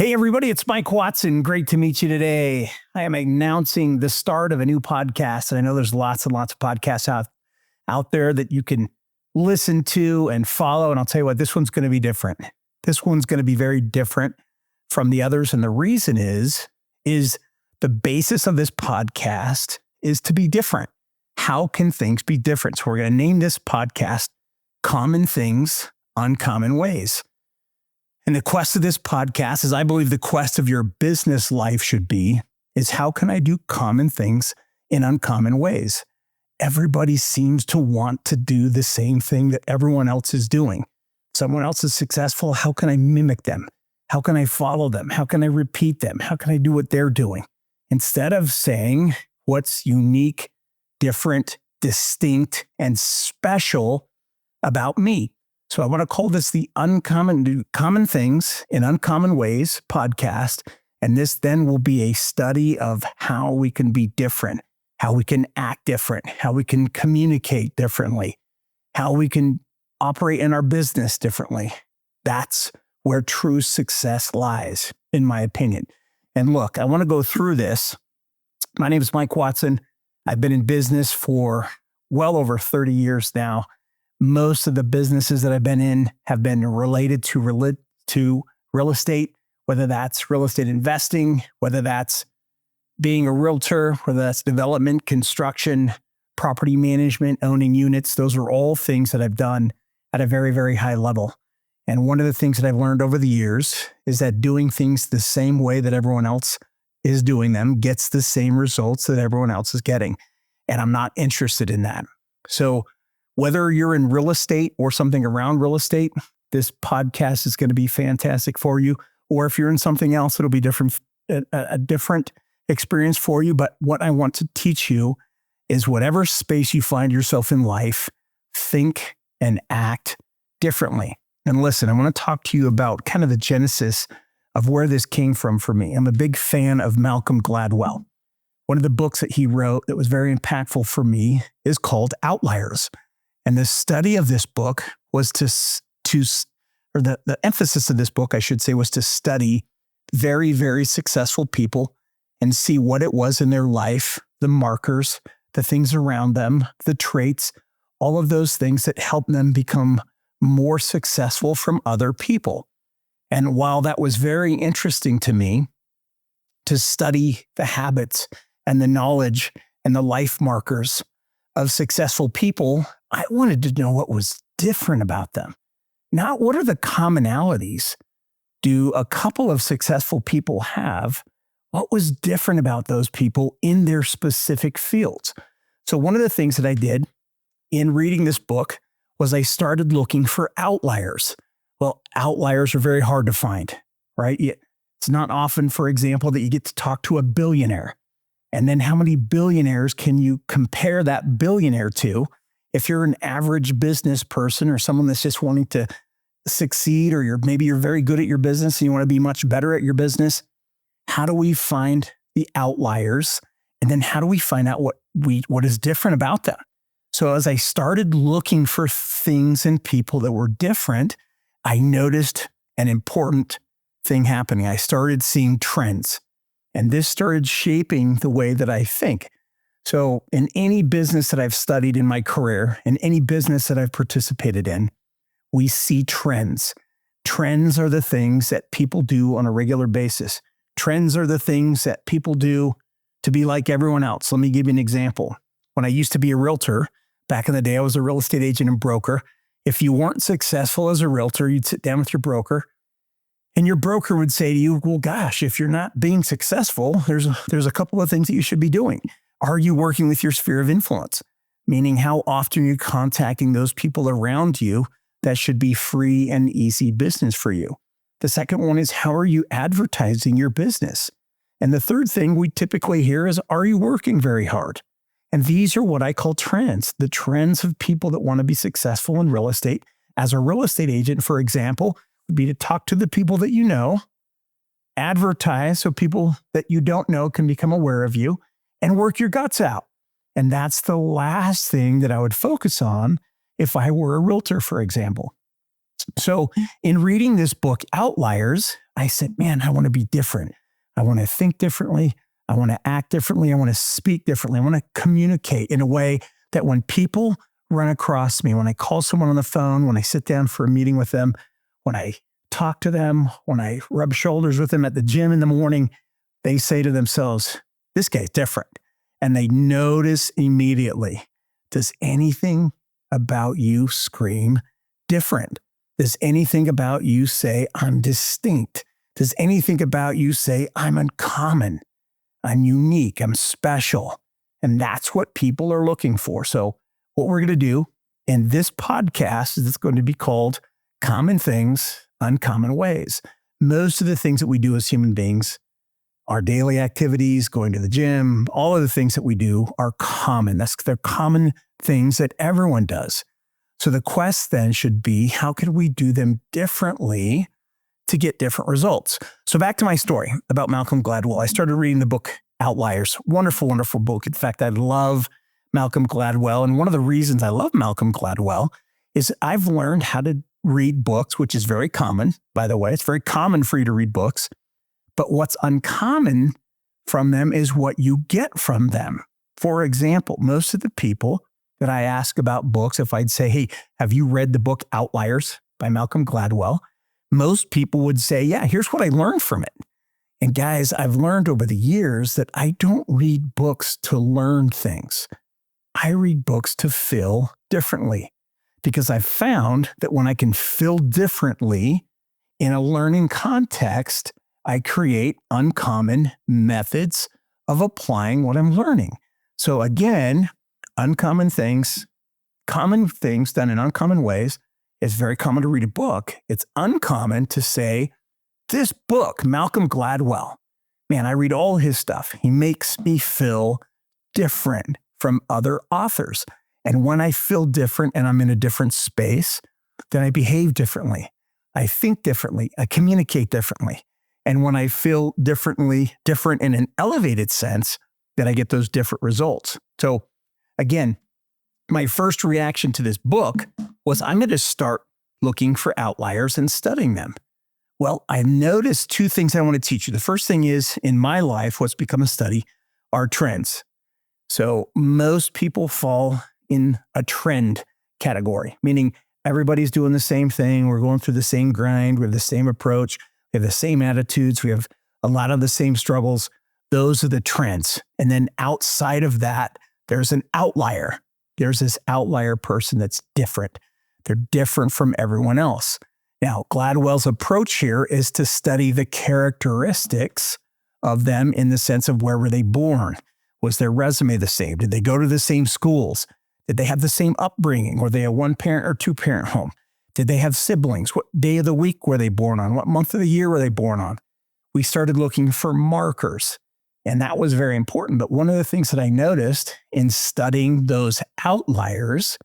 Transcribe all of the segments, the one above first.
Hey, everybody, it's Mike Watson. Great to meet you today. I am announcing the start of a new podcast. And I know there's lots and lots of podcasts out there that you can listen to and follow. And I'll tell you what, this one's going to be different. This one's going to be very different from the others. And the reason is the basis of this podcast is to be different. How can things be different? So we're going to name this podcast Common Things, Uncommon Ways. And the quest of this podcast, as I believe the quest of your business life should be, is how can I do common things in uncommon ways? Everybody seems to want to do the same thing that everyone else is doing. Someone else is successful. How can I mimic them? How can I follow them? How can I repeat them? How can I do what they're doing? Instead of saying what's unique, different, distinct, and special about me. So I want to call this the Common Things in Uncommon Ways podcast. And this then will be a study of how we can be different, how we can act different, how we can communicate differently, how we can operate in our business differently. That's where true success lies, in my opinion. And look, I want to go through this. My name is Mike Watson. I've been in business for well over 30 years now. Most of the businesses that I've been in have been related to real estate, whether that's real estate investing, whether that's being a realtor, whether that's development, construction, property management, owning units. Those are all things that I've done at a very, very high level. And one of the things that I've learned over the years is that doing things the same way that everyone else is doing them gets the same results that everyone else is getting. And I'm not interested in that. So whether you're in real estate or something around real estate, this podcast is going to be fantastic for you. Or if you're in something else, it'll be a different experience for you. But what I want to teach you is whatever space you find yourself in life, think and act differently. And listen, I want to talk to you about kind of the genesis of where this came from for me. I'm a big fan of Malcolm Gladwell. One of the books that he wrote that was very impactful for me is called Outliers. And the study of this book was the emphasis of this book, I should say, was to study very, very successful people and see what it was in their life, the markers, the things around them, the traits, all of those things that help them become more successful from other people. And while that was very interesting to me to study the habits and the knowledge and the life markers of successful people, I wanted to know what was different about them. Not what are the commonalities do a couple of successful people have? What was different about those people in their specific fields? So one of the things that I did in reading this book was I started looking for outliers. Well, outliers are very hard to find, right? It's not often, for example, that you get to talk to a billionaire. And then how many billionaires can you compare that billionaire to? If you're an average business person or someone that's just wanting to succeed, or maybe you're very good at your business and you want to be much better at your business, how do we find the outliers? And then how do we find out what is different about them? So as I started looking for things and people that were different, I noticed an important thing happening. I started seeing trends. And this started shaping the way that I think. So in any business that I've studied in my career, in any business that I've participated in, we see trends. Trends are the things that people do on a regular basis. Trends are the things that people do to be like everyone else. Let me give you an example. When I used to be a realtor, back in the day, I was a real estate agent and broker. If you weren't successful as a realtor, you'd sit down with your broker, and your broker would say to you, well, gosh, if you're not being successful, there's a couple of things that you should be doing. Are you working with your sphere of influence? Meaning, how often are you contacting those people around you that should be free and easy business for you? The second one is, how are you advertising your business? And the third thing we typically hear is, are you working very hard? And these are what I call trends, the trends of people that want to be successful in real estate. As a real estate agent, for example, would be to talk to the people that you know, advertise so people that you don't know can become aware of you, and work your guts out. And that's the last thing that I would focus on if I were a realtor, for example. So in reading this book, Outliers, I said, man, I want to be different. I want to think differently. I want to act differently. I want to speak differently. I want to communicate in a way that when people run across me, when I call someone on the phone, when I sit down for a meeting with them, when I talk to them, when I rub shoulders with them at the gym in the morning, they say to themselves, this guy's different. And they notice immediately, does anything about you scream different? Does anything about you say I'm distinct? Does anything about you say I'm uncommon? I'm unique, I'm special. And that's what people are looking for. So what we're going to do in this podcast is it's going to be called Common Things, Uncommon Ways. Most of the things that we do as human beings, our daily activities, going to the gym, all of the things that we do are common. They're common things that everyone does. So the quest then should be, how can we do them differently to get different results? So back to my story about Malcolm Gladwell. I started reading the book Outliers. Wonderful, wonderful book. In fact, I love Malcolm Gladwell. And one of the reasons I love Malcolm Gladwell is I've learned how to read books, which is very common, by the way. It's very common for you to read books. But what's uncommon from them is what you get from them. For example, most of the people that I ask about books, if I'd say, hey, have you read the book Outliers by Malcolm Gladwell? Most people would say, yeah, here's what I learned from it. And guys, I've learned over the years that I don't read books to learn things. I read books to feel differently, because I've found that when I can feel differently in a learning context, I create uncommon methods of applying what I'm learning. So again, uncommon things, common things done in uncommon ways. It's very common to read a book. It's uncommon to say, this book, Malcolm Gladwell, man, I read all his stuff. He makes me feel different from other authors. And when I feel different and I'm in a different space, then I behave differently. I think differently. I communicate differently. And when I feel different in an elevated sense, then I get those different results. So again, my first reaction to this book was I'm going to start looking for outliers and studying them. Well, I noticed two things I want to teach you. The first thing is, in my life, what's become a study are trends. So most people fall in a trend category, meaning everybody's doing the same thing. We're going through the same grind. We have the same approach. We have the same attitudes. We have a lot of the same struggles. Those are the trends. And then outside of that, there's an outlier. There's this outlier person that's different. They're different from everyone else. Now, Gladwell's approach here is to study the characteristics of them in the sense of, where were they born? Was their resume the same? Did they go to the same schools? Did they have the same upbringing? Were they a one-parent or two-parent home? Did they have siblings? What day of the week were they born on? What month of the year were they born on? We started looking for markers, and that was very important. But one of the things that I noticed in studying those outliers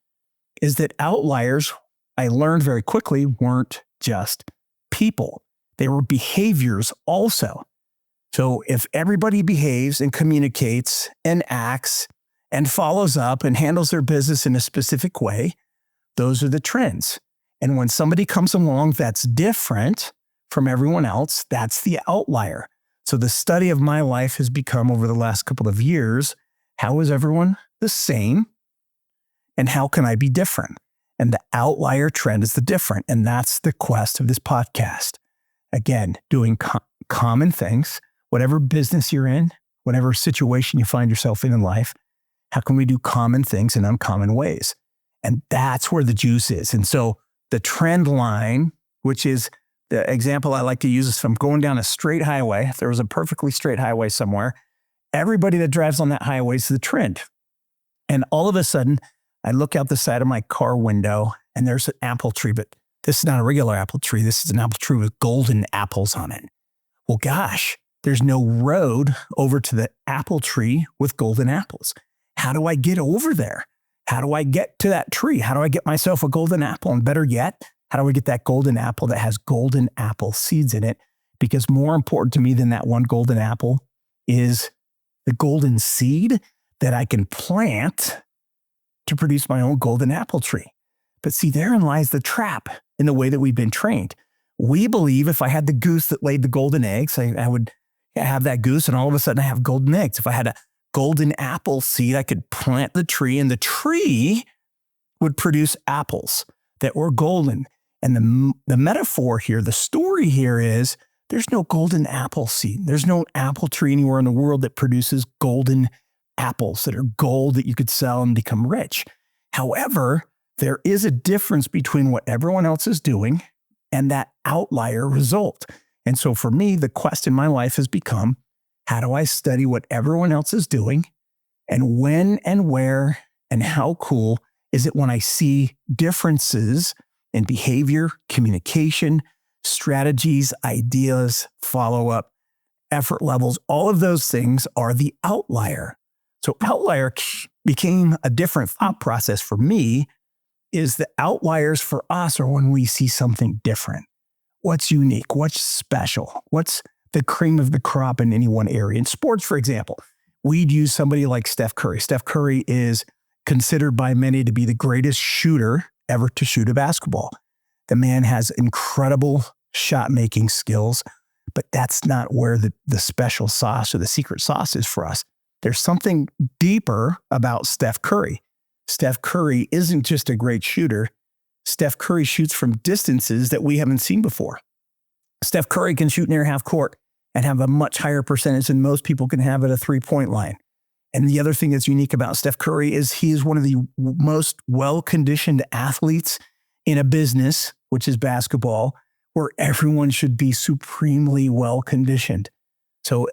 is that outliers, I learned very quickly, weren't just people. They were behaviors also. So if everybody behaves and communicates and acts and follows up and handles their business in a specific way, those are the trends. And when somebody comes along that's different from everyone else, that's the outlier. So the study of my life has become, over the last couple of years, how is everyone the same? And how can I be different? And the outlier trend is the different. And that's the quest of this podcast. Again, doing common things, whatever business you're in, whatever situation you find yourself in life, how can we do common things in uncommon ways? And that's where the juice is. And so the trend line, which is the example I like to use, is from going down a straight highway. If there was a perfectly straight highway somewhere, everybody that drives on that highway is the trend. And all of a sudden, I look out the side of my car window and there's an apple tree, but this is not a regular apple tree. This is an apple tree with golden apples on it. Well, gosh, there's no road over to the apple tree with golden apples. How do I get over there? How do I get to that tree? How do I get myself a golden apple? And better yet, how do I get that golden apple that has golden apple seeds in it? Because more important to me than that one golden apple is the golden seed that I can plant to produce my own golden apple tree. But see, therein lies the trap in the way that we've been trained. We believe if I had the goose that laid the golden eggs, I would have that goose and all of a sudden I have golden eggs. If I had a golden apple seed, I could plant the tree and the tree would produce apples that were golden. And the metaphor here, the story here is there's no golden apple seed. There's no apple tree anywhere in the world that produces golden apples that are gold that you could sell and become rich. However, there is a difference between what everyone else is doing and that outlier result. And so for me, the quest in my life has become, how do I study what everyone else is doing? And when and where and how cool is it when I see differences in behavior, communication, strategies, ideas, follow-up, effort levels, all of those things are the outlier. So outlier became a different thought process for me, is the outliers for us are when we see something different. What's unique? What's special? What's the cream of the crop in any one area? In sports, for example, we'd use somebody like Steph Curry. Steph Curry is considered by many to be the greatest shooter ever to shoot a basketball. The man has incredible shot-making skills, but that's not where the special sauce or the secret sauce is for us. There's something deeper about Steph Curry. Steph Curry isn't just a great shooter. Steph Curry shoots from distances that we haven't seen before. Steph Curry can shoot near half court and have a much higher percentage than most people can have at a three-point line. And the other thing that's unique about Steph Curry is he is one of the most well-conditioned athletes in a business, which is basketball, where everyone should be supremely well-conditioned. So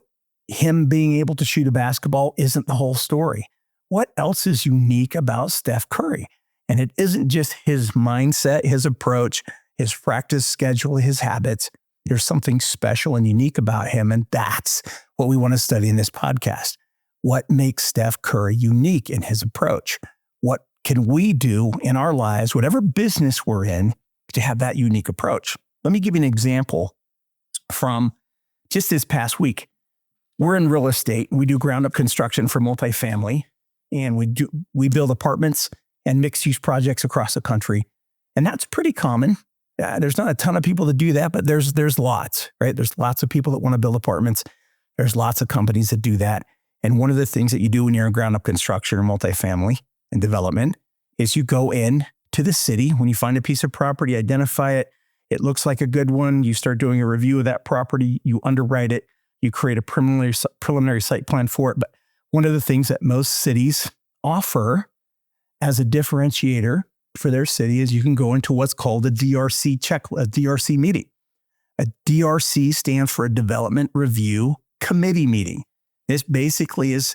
him being able to shoot a basketball isn't the whole story. What else is unique about Steph Curry? And it isn't just his mindset, his approach, his practice schedule, his habits. There's something special and unique about him, and that's what we want to study in this podcast. What makes Steph Curry unique in his approach? What can we do in our lives, whatever business we're in, to have that unique approach? Let me give you an example from just this past week. We're in real estate. We do ground-up construction for multifamily, and we build apartments and mixed-use projects across the country. And that's pretty common. There's not a ton of people that do that, but there's lots, right? There's lots of people that want to build apartments. There's lots of companies that do that. And one of the things that you do when you're in ground-up construction or multifamily and development is you go in to the city. When you find a piece of property, identify it. It looks like a good one. You start doing a review of that property. You underwrite it. You create a preliminary site plan for it. But one of the things that most cities offer as a differentiator for their city is you can go into what's called a DRC meeting. A DRC stands for a Development Review Committee meeting. This basically is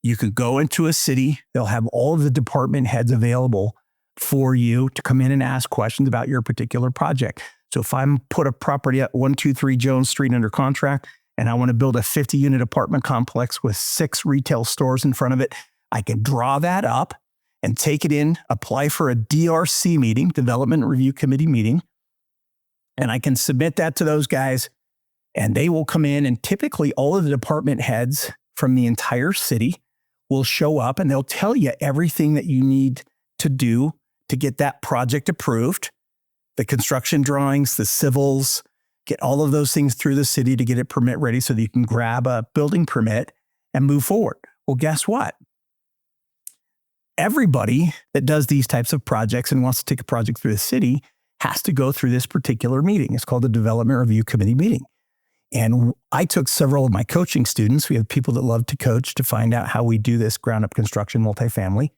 you can go into a city. They'll have all of the department heads available for you to come in and ask questions about your particular project. So if I'm put a property at 123 Jones Street under contract and I want to build a 50-unit apartment complex with 6 retail stores in front of it, I can draw that up and take it in, apply for a DRC meeting, Development Review Committee meeting, and I can submit that to those guys, and they will come in, and typically all of the department heads from the entire city will show up, and they'll tell you everything that you need to do to get that project approved, the construction drawings, the civils, get all of those things through the city to get it permit ready so that you can grab a building permit and move forward. Well, guess what? Everybody that does these types of projects and wants to take a project through the city has to go through this particular meeting. It's called the Development Review Committee meeting. And I took several of my coaching students. We have people that love to coach to find out how we do this ground-up construction multifamily.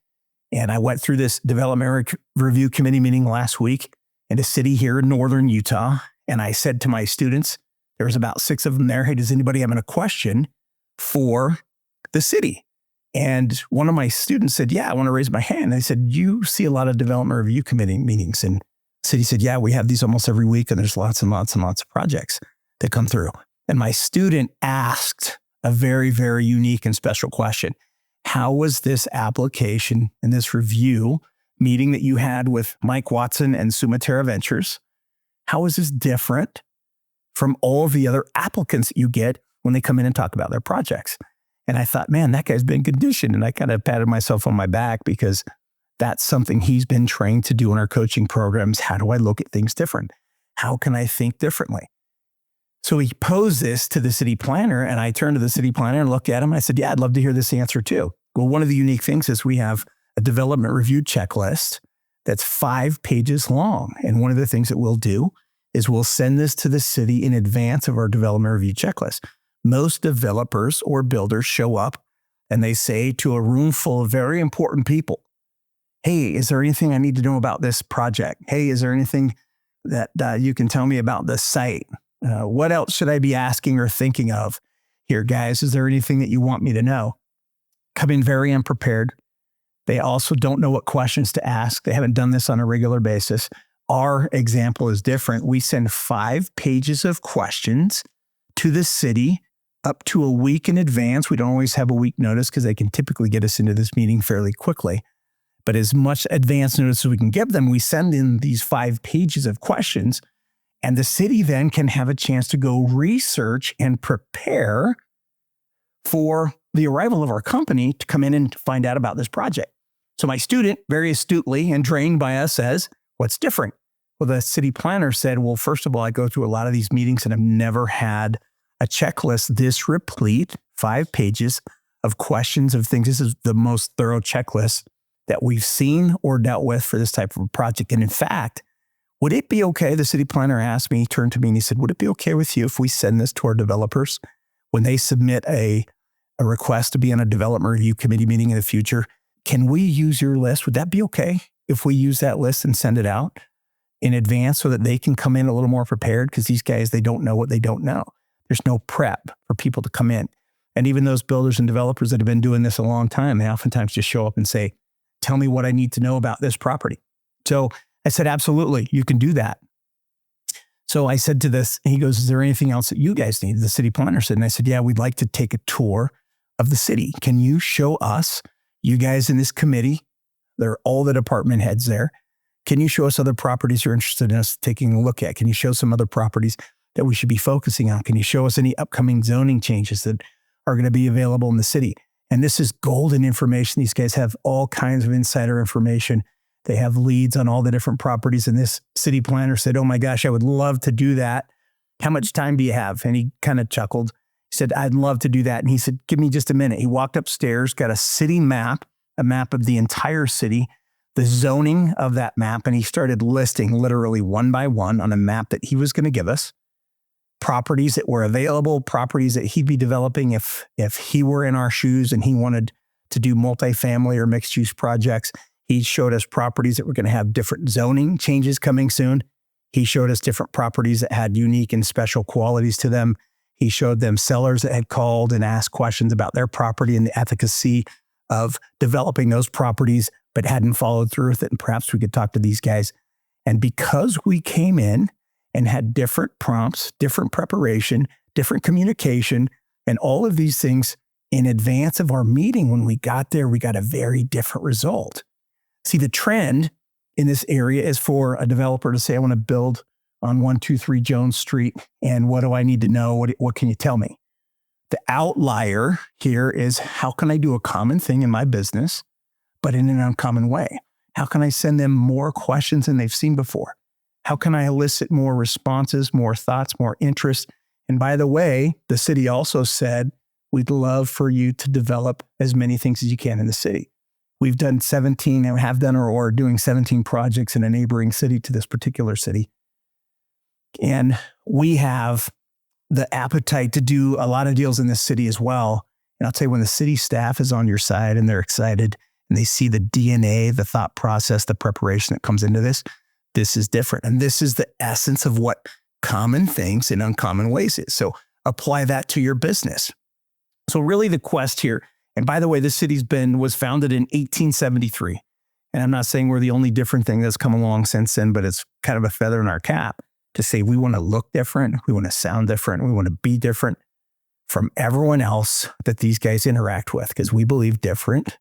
And I went through this Development Review Committee meeting last week in a city here in northern Utah. And I said to my students, there was about 6 of them there, hey, does anybody have a question for the city? And one of my students said, yeah, I want to raise my hand. And I said, you see a lot of Development Review Committee meetings. And the city said, yeah, we have these almost every week. And there's lots and lots and lots of projects that come through. And my student asked a very, very unique and special question. How was this application and this review meeting that you had with Mike Watson and Sumatera Ventures, how is this different from all of the other applicants that you get when they come in and talk about their projects? And I thought, man, that guy's been conditioned. And I kind of patted myself on my back because That's something he's been trained to do in our coaching programs. How do I look at things different? How can I think differently? So he posed this to the city planner, and I turned to the city planner and looked at him. And I said, yeah, I'd love to hear this answer too. Well, one of the unique things is we have a development review checklist that's 5 pages long. And one of the things that we'll do is we'll send this to the city in advance of our development review checklist. Most developers or builders show up and they say to a room full of very important people, hey, is there anything I need to know about this project? Hey, is there anything that you can tell me about this site? What else should I be asking or thinking of here, guys? Is there anything that you want me to know? Come in very unprepared. They also don't know what questions to ask. They haven't done this on a regular basis. Our example is different. We send 5 pages of questions to the city up to a week in advance. We don't always have a week notice because they can typically get us into this meeting fairly quickly. But as much advance notice as we can give them, we send in these 5 pages of questions, and the city then can have a chance to go research and prepare for the arrival of our company to come in and find out about this project. So my student, very astutely and trained by us, says, what's different? Well, the city planner said, well, first of all, I go through a lot of these meetings and I've never had a checklist this replete, 5 pages of questions of things. This is the most thorough checklist that we've seen or dealt with for this type of a project. And in fact, would it be okay? The city planner asked me, turned to me and he said, would it be okay with you if we send this to our developers when they submit a request to be on a development review committee meeting in the future? Can we use your list? Would that be okay if we use that list and send it out in advance so that they can come in a little more prepared? Because these guys, they don't know what they don't know. There's no prep for people to come in. And even those builders and developers that have been doing this a long time, they oftentimes just show up and say, tell me what I need to know about this property. So I said, absolutely, you can do that. So I said to this, he goes, is there anything else that you guys need? The city planner said, and I said, yeah, we'd like to take a tour of the city. Can you show us, you guys in this committee, they're all the department heads there. Can you show us other properties you're interested in us taking a look at? Can you show some other properties that we should be focusing on? Can you show us any upcoming zoning changes that are going to be available in the city? And this is golden information. These guys have all kinds of insider information. They have leads on all the different properties. And this city planner said, oh my gosh, I would love to do that. How much time do you have? And he kind of chuckled. He said, I'd love to do that. And he said, give me just a minute. He walked upstairs, got a city map, a map of the entire city, the zoning of that map. And he started listing literally one by one on a map that he was going to give us, properties that were available, properties that he'd be developing if he were in our shoes and he wanted to do multifamily or mixed use projects. He showed us properties that were going to have different zoning changes coming soon. He showed us different properties that had unique and special qualities to them. He showed them sellers that had called and asked questions about their property and the efficacy of developing those properties, but hadn't followed through with it. And perhaps we could talk to these guys. And because we came in and had different prompts, different preparation, different communication, and all of these things in advance of our meeting, when we got there, we got a very different result. See, the trend in this area is for a developer to say, I want to build on 123 Jones Street. And what do I need to know? What can you tell me? The outlier here is, how can I do a common thing in my business, but in an uncommon way? How can I send them more questions than they've seen before? How can I elicit more responses, more thoughts, more interest? And by the way, the city also said, we'd love for you to develop as many things as you can in the city. We've done 17 and have done or are doing 17 projects in a neighboring city to this particular city. And we have the appetite to do a lot of deals in this city as well. And I'll tell you, when the city staff is on your side and they're excited and they see the DNA, the thought process, the preparation that comes into this, this is different. And this is the essence of what common things in uncommon ways is. So apply that to your business. So really the quest here, and by the way, this city was founded in 1873. And I'm not saying we're the only different thing that's come along since then, but it's kind of a feather in our cap to say we want to look different, we want to sound different, we want to be different from everyone else that these guys interact with, because we believe different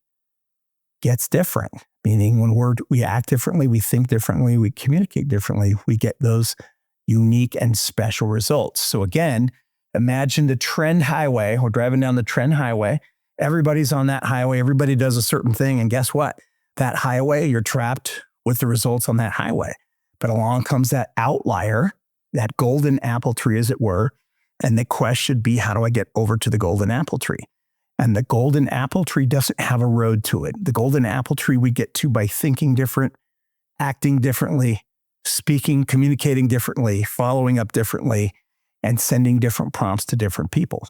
gets different. Meaning when we act differently, we think differently, we communicate differently, we get those unique and special results. So again, imagine the Trend Highway. We're driving down the Trend Highway. Everybody's on that highway. Everybody does a certain thing. And guess what? that highway, you're trapped with the results on that highway. But along comes that outlier, that golden apple tree, as it were. And the quest should be, how do I get over to the golden apple tree? And the golden apple tree doesn't have a road to it. The golden apple tree we get to by thinking different, acting differently, speaking, communicating differently, following up differently, and sending different prompts to different people.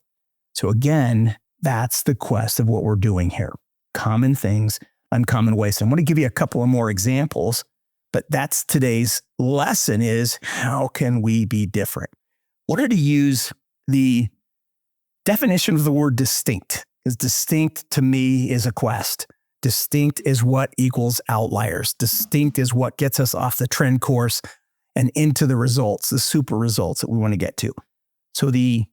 So again, that's the quest of what we're doing here. Common things, uncommon ways. I want to give you a couple of more examples, but that's today's lesson is, how can we be different? Wanted to use the definition of the word distinct, because distinct to me is a quest. Distinct is what equals outliers. Distinct is what gets us off the trend course and into the results, the super results that we want to get to. So the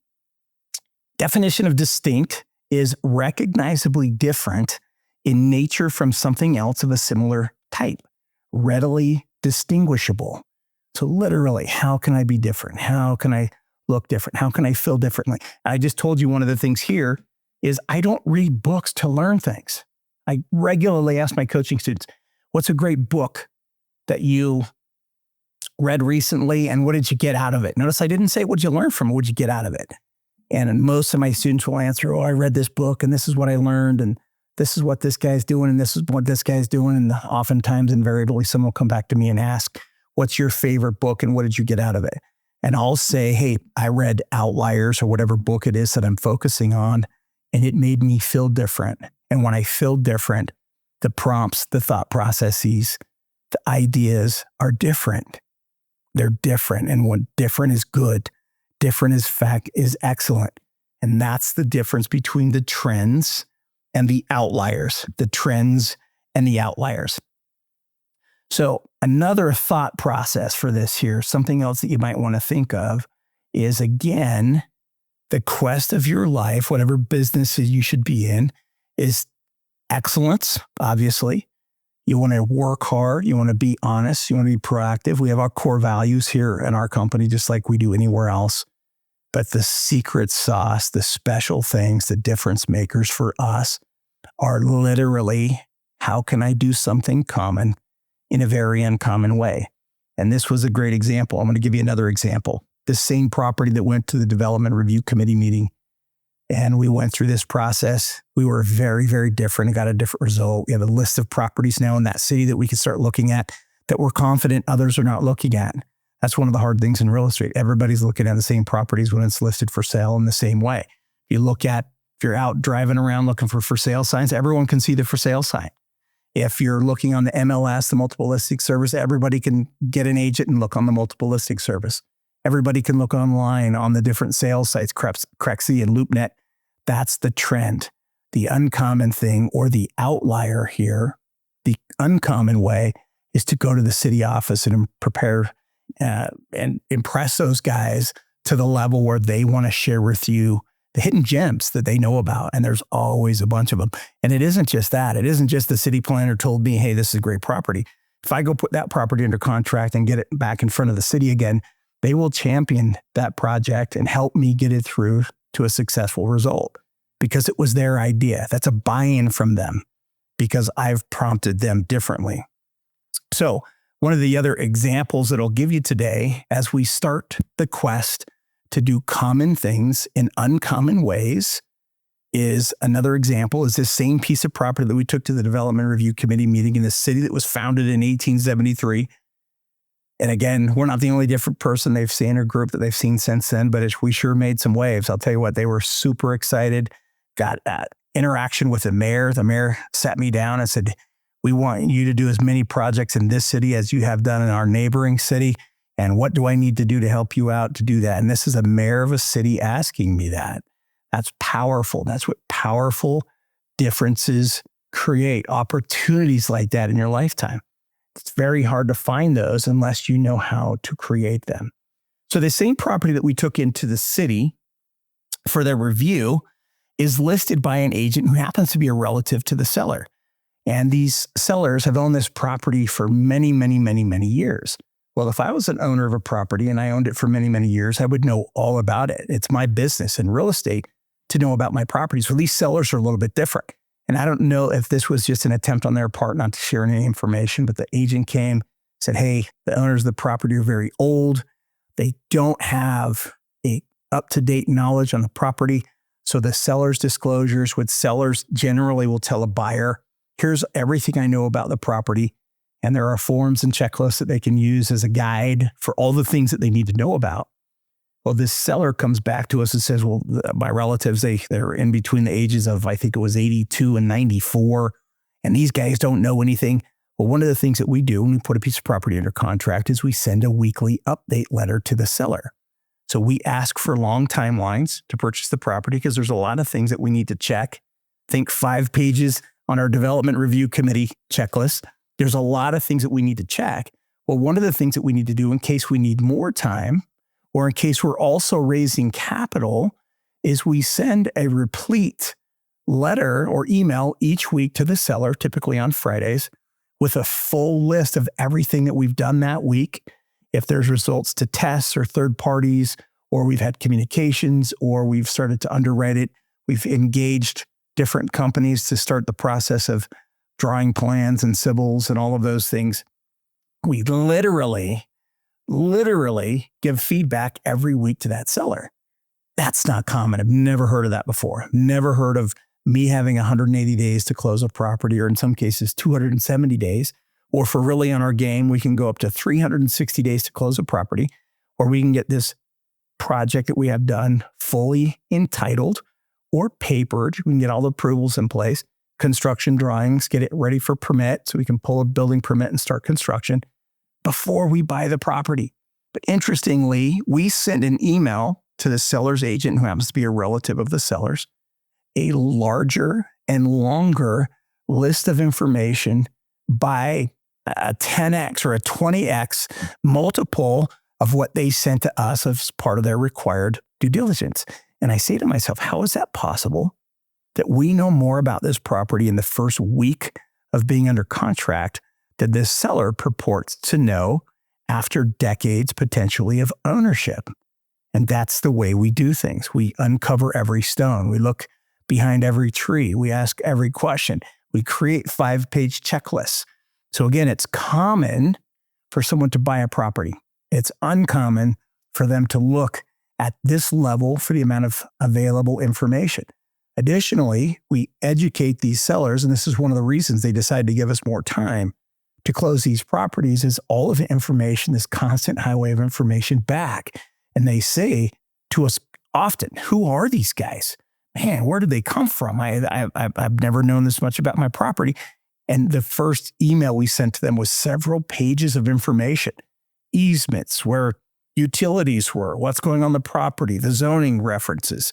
definition of distinct is recognizably different in nature from something else of a similar type, readily distinguishable. So literally, how can I be different? How can I look different? How can I feel differently? I just told you one of the things here is I don't read books to learn things. I regularly ask my coaching students, what's a great book that you read recently and what did you get out of it? Notice I didn't say, what'd you learn from it? What'd you get out of it? And most of my students will answer, I read this book and this is what I learned and this is what this guy's doing and this is what this guy's doing. And oftentimes, invariably, someone will come back to me and ask, what's your favorite book and what did you get out of it? And I'll say, hey, I read Outliers or whatever book it is that I'm focusing on, and it made me feel different. And when I feel different, the prompts, the thought processes, the ideas are different. They're different. And what different is good, different is excellent. And that's the difference between the trends and the outliers, the trends and the outliers. So another thought process for this here, something else that you might want to think of is, again, the quest of your life, whatever business you should be in, is excellence, obviously. You want to work hard. You want to be honest. You want to be proactive. We have our core values here in our company, just like we do anywhere else. But the secret sauce, the special things, the difference makers for us are literally, how can I do something common in a very uncommon way? And this was a great example. I'm going to give you another example. The same property that went to the development review committee meeting, and we went through this process. We were very, very different and got a different result. We have a list of properties now in that city that we can start looking at that we're confident others are not looking at. That's one of the hard things in real estate. Everybody's looking at the same properties when it's listed for sale in the same way. If you're out driving around looking for sale signs, everyone can see the for sale sign. If you're looking on the MLS, the multiple listing service, everybody can get an agent and look on the multiple listing service. Everybody can look online on the different sales sites, Crexy and LoopNet. That's the trend. The uncommon thing, or the outlier here, the uncommon way, is to go to the city office and prepare and impress those guys to the level where they want to share with you the hidden gems that they know about. And there's always a bunch of them. And it isn't just that. It isn't just the city planner told me, hey, this is a great property. If I go put that property under contract and get it back in front of the city again, they will champion that project and help me get it through to a successful result because it was their idea. That's a buy-in from them because I've prompted them differently. So one of the other examples that I'll give you today as we start the quest to do common things in uncommon ways is another example is this same piece of property that we took to the development review committee meeting in the city that was founded in 1873. And again, we're not the only different person they've seen or group that they've seen since then, but we sure made some waves. I'll tell you what, they were super excited, got interaction with the mayor. The mayor sat me down and said, we want you to do as many projects in this city as you have done in our neighboring city. And what do I need to do to help you out to do that? And this is a mayor of a city asking me that. That's powerful. That's what powerful differences create, opportunities like that in your lifetime. It's very hard to find those unless you know how to create them. So the same property that we took into the city for their review is listed by an agent who happens to be a relative to the seller. And these sellers have owned this property for many, many, many, many years. Well, if I was an owner of a property and I owned it for many, many years, I would know all about it. It's my business in real estate to know about my properties. Well, these sellers are a little bit different. And I don't know if this was just an attempt on their part not to share any information, but the agent came, said, hey, the owners of the property are very old. They don't have a up-to-date knowledge on the property. So the seller's disclosures, with sellers generally will tell a buyer, here's everything I know about the property. And there are forms and checklists that they can use as a guide for all the things that they need to know about. Well, this seller comes back to us and says, well, my relatives, they're in between the ages of, I think it was 82 and 94, and these guys don't know anything. Well, one of the things that we do when we put a piece of property under contract is we send a weekly update letter to the seller. So we ask for long timelines to purchase the property because there's a lot of things that we need to check. Think 5 pages on our development review committee checklist. There's a lot of things that we need to check. Well, one of the things that we need to do in case we need more time, or in case we're also raising capital, is we send a replete letter or email each week to the seller, typically on Fridays, with a full list of everything that we've done that week. If there's results to tests or third parties, or we've had communications, or we've started to underwrite it, we've engaged different companies to start the process of drawing plans and civils and all of those things. We literally give feedback every week to that seller. That's not common. I've never heard of that before. Never heard of me having 180 days to close a property, or in some cases 270 days. Or for really on our game, we can go up to 360 days to close a property, or we can get this project that we have done fully entitled or papered. We can get all the approvals in place, construction drawings, get it ready for permit so we can pull a building permit and start construction before we buy the property. But interestingly, we send an email to the seller's agent, who happens to be a relative of the seller's, a larger and longer list of information by a 10x or a 20x multiple of what they sent to us as part of their required due diligence. And I say to myself, how is that possible that we know more about this property in the first week of being under contract that this seller purports to know after decades potentially of ownership? And that's the way we do things. We uncover every stone. We look behind every tree. We ask every question. We create 5-page checklists. So again, it's common for someone to buy a property. It's uncommon for them to look at this level for the amount of available information. Additionally, we educate these sellers, and this is one of the reasons they decided to give us more time to close these properties, is all of the information, this constant highway of information back. And they say to us often, who are these guys? Man, where did they come from? I've never known this much about my property. And the first email we sent to them was several pages of information, easements, where utilities were, what's going on the property, the zoning references,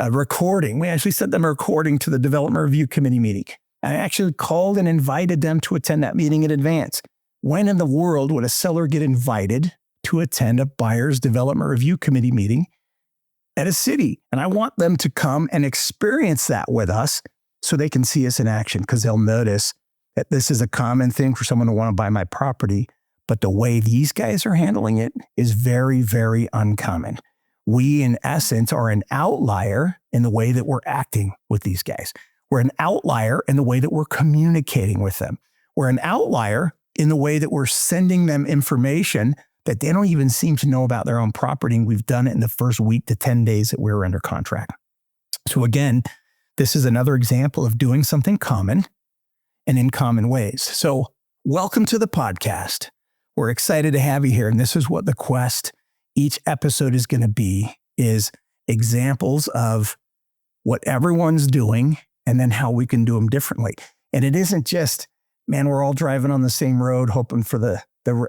recording. We actually sent them a recording to the development review committee meeting. I actually called and invited them to attend that meeting in advance. When in the world would a seller get invited to attend a buyer's development review committee meeting at a city? And I want them to come and experience that with us so they can see us in action, because they'll notice that this is a common thing for someone to want to buy my property. But the way these guys are handling it is very, very uncommon. We, in essence, are an outlier in the way that we're acting with these guys. We're an outlier in the way that we're communicating with them. We're an outlier in the way that we're sending them information that they don't even seem to know about their own property. And we've done it in the first week to 10 days that we were under contract. So again, this is another example of doing something common and in common ways. So welcome to the podcast. We're excited to have you here. And this is what the quest each episode is going to be, is examples of what everyone's doing and then how we can do them differently. And it isn't just, man, we're all driving on the same road, hoping for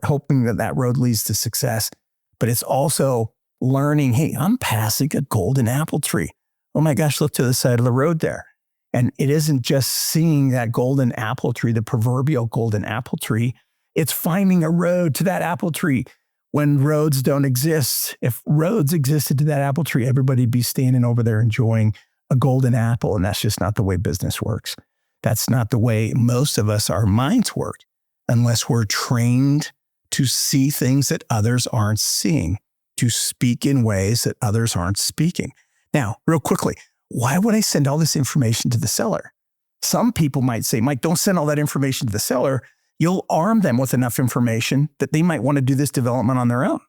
hoping that road leads to success. But it's also learning, hey, I'm passing a golden apple tree. Oh my gosh, look to the side of the road there. And it isn't just seeing that golden apple tree, the proverbial golden apple tree. It's finding a road to that apple tree when roads don't exist. If roads existed to that apple tree, everybody'd be standing over there enjoying a golden apple. And that's just not the way business works. That's not the way most of us, our minds work, unless we're trained to see things that others aren't seeing, to speak in ways that others aren't speaking. Now, real quickly, why would I send all this information to the seller? Some people might say, Mike, don't send all that information to the seller. You'll arm them with enough information that they might want to do this development on their own.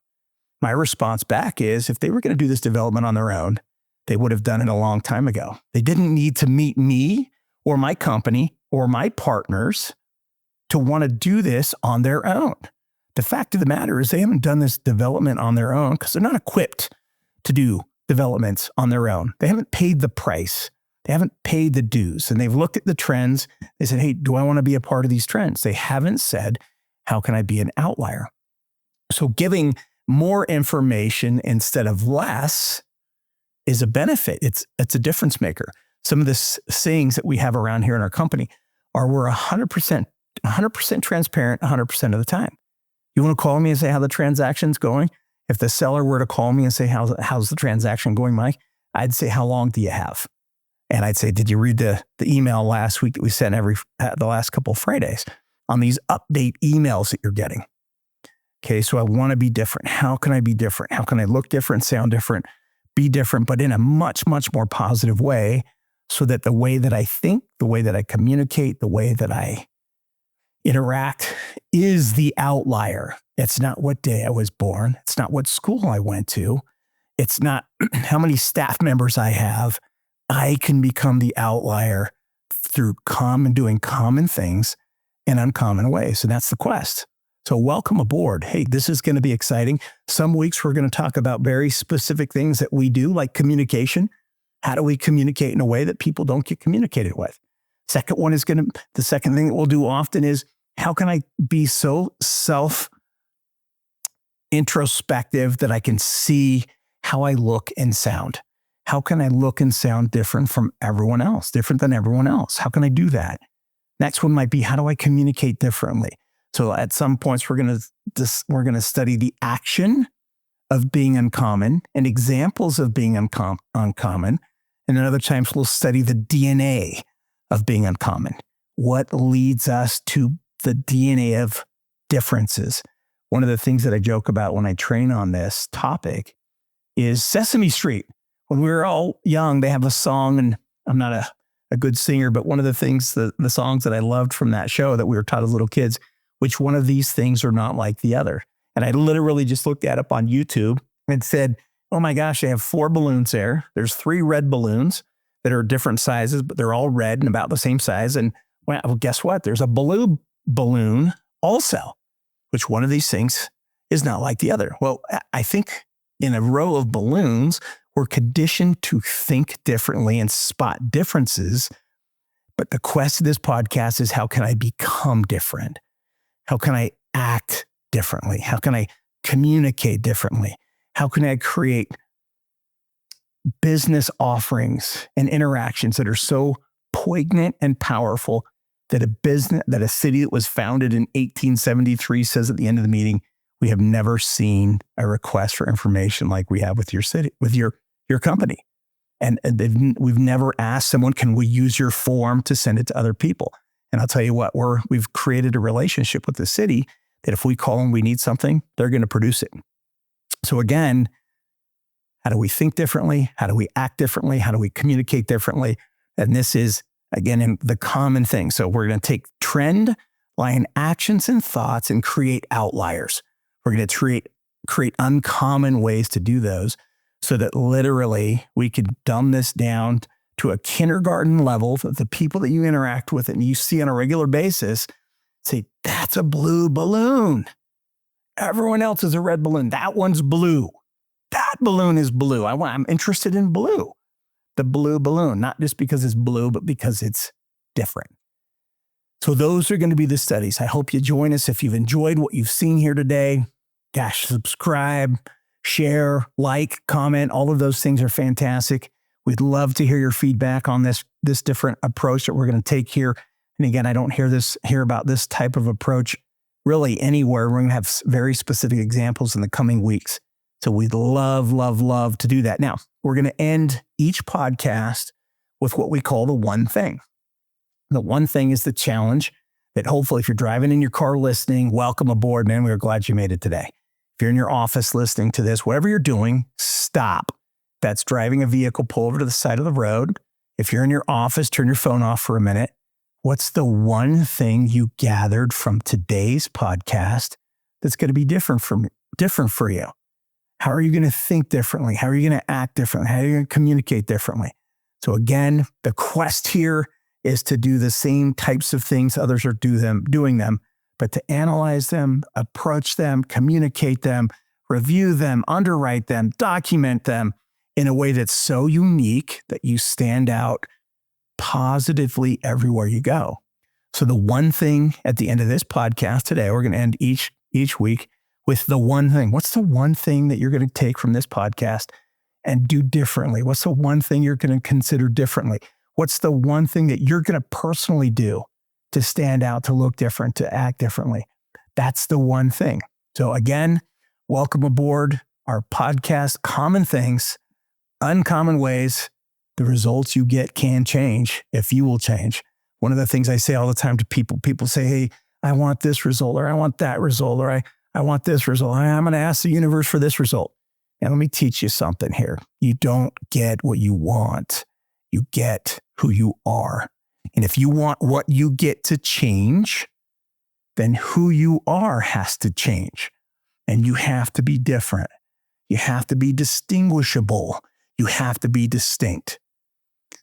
My response back is, if they were going to do this development on their own, they would have done it a long time ago. They didn't need to meet me or my company or my partners to want to do this on their own. The fact of the matter is they haven't done this development on their own because they're not equipped to do developments on their own. They haven't paid the price. They haven't paid the dues, and they've looked at the trends. They said, hey, do I want to be a part of these trends? They haven't said, how can I be an outlier? So giving more information instead of less is a benefit. It's a difference maker. Some of the sayings that we have around here in our company are we're 100% transparent 100% of the time. You want to call me and say how the transaction's going? If the seller were to call me and say, how's the transaction going, Mike? I'd say, how long do you have? And I'd say, did you read the email last week that we sent the last couple of Fridays on these update emails that you're getting? Okay, so I want to be different. How can I be different? How can I look different, sound different, be different, but in a much, much more positive way so that the way that I think, the way that I communicate, the way that I interact is the outlier. It's not what day I was born. It's not what school I went to. It's not how many staff members I have. I can become the outlier through doing common things in uncommon ways. And that's the quest. So welcome aboard. Hey, this is going to be exciting. Some weeks we're going to talk about very specific things that we do, like communication. How do we communicate in a way that people don't get communicated with? The second thing that we'll do often is, how can I be so self-introspective that I can see how I look and sound? How can I look and sound different from everyone else, different than everyone else? How can I do that? Next one might be, how do I communicate differently? So at some points, we're going to study the action of being uncommon and examples of being uncommon. And then other times we'll study the DNA of being uncommon. What leads us to the DNA of differences? One of the things that I joke about when I train on this topic is Sesame Street. When we were all young, they have a song, and I'm not a good singer, but one of the things, the songs that I loved from that show that we were taught as little kids, which one of these things are not like the other? And I literally just looked that up on YouTube and said, oh my gosh, they have 4 balloons there. There's 3 red balloons that are different sizes, but they're all red and about the same size. And well, guess what? There's a blue balloon also. Which one of these things is not like the other? Well, I think in a row of balloons, we're conditioned to think differently and spot differences. But the quest of this podcast is, how can I become different? How can I act differently? How can I communicate differently? How can I create business offerings and interactions that are so poignant and powerful that a city that was founded in 1873 says at the end of the meeting, we have never seen a request for information like we have with your city, with your company. And we've never asked someone, can we use your form to send it to other people? And I'll tell you what, we've created a relationship with the city that if we call them, we need something, they're going to produce it. So again, how do we think differently? How do we act differently? How do we communicate differently? And this is, again, in the common thing. So we're going to take trend line actions and thoughts and create outliers. We're going to create uncommon ways to do those so that literally we could dumb this down to a kindergarten level that the people that you interact with and you see on a regular basis say, that's a blue balloon. Everyone else is a red balloon. That one's blue. That balloon is blue. I'm interested in blue. The blue balloon, not just because it's blue, but because it's different. So those are going to be the studies. I hope you join us. If you've enjoyed what you've seen here today, gosh, subscribe, share, like, comment. All of those things are fantastic. We'd love to hear your feedback on this different approach that we're going to take here. And again, I don't hear about this type of approach really anywhere. We're going to have very specific examples in the coming weeks. So we'd love, love, love to do that. Now, we're going to end each podcast with what we call the one thing. The one thing is the challenge that hopefully if you're driving in your car listening, welcome aboard, man. We're glad you made it today. If you're in your office listening to this, whatever you're doing, stop. That's driving a vehicle, pull over to the side of the road. If you're in your office, turn your phone off for a minute. What's the one thing you gathered from today's podcast that's going to be different for you? How are you going to think differently? How are you going to act differently? How are you going to communicate differently? So again, the quest here is to do the same types of things others are doing them, but to analyze them, approach them, communicate them, review them, underwrite them, document them in a way that's so unique that you stand out positively everywhere you go. So the one thing at the end of this podcast today, we're going to end each week with the one thing. What's the one thing that you're going to take from this podcast and do differently? What's the one thing you're going to consider differently? What's the one thing that you're going to personally do to stand out, to look different, to act differently? That's the one thing. So again, welcome aboard our podcast, Common Things, Uncommon Ways. The results you get can change if you will change. One of the things I say all the time to people say, hey, I want this result, or I want that result, or I want this result. I'm going to ask the universe for this result. And let me teach you something here. You don't get what you want. You get who you are. And if you want what you get to change, then who you are has to change. And you have to be different. You have to be distinguishable. You have to be distinct.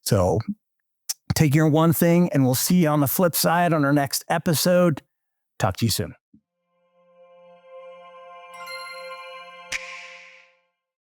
So take your one thing, and we'll see you on the flip side on our next episode. Talk to you soon.